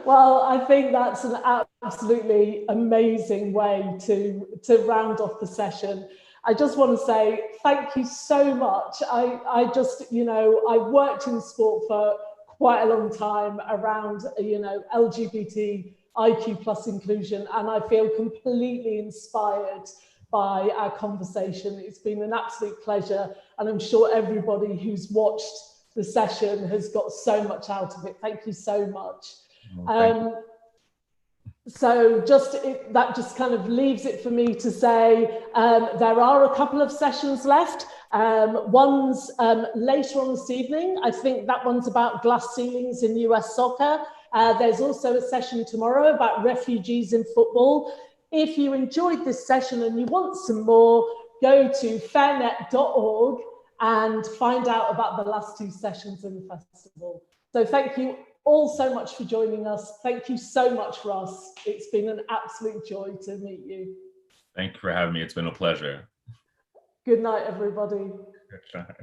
Well, I think that's an absolutely amazing way to round off the session. I just want to say thank you so much. I worked in sport for quite a long time around, LGBTIQ plus inclusion, and I feel completely inspired by our conversation. It's been an absolute pleasure, and I'm sure everybody who's watched the session has got so much out of it. Thank you so much. So that just kind of leaves it for me to say there are a couple of sessions left. One's later on this evening. I think that one's about glass ceilings in US soccer. There's also a session tomorrow about refugees in football. If you enjoyed this session and you want some more, go to fairnet.org and find out about the last two sessions in the festival. So thank you all so much for joining us. Thank you so much, Ross. It's been an absolute joy to meet you. Thank you for having me. It's been a pleasure. Good night, everybody. Good night.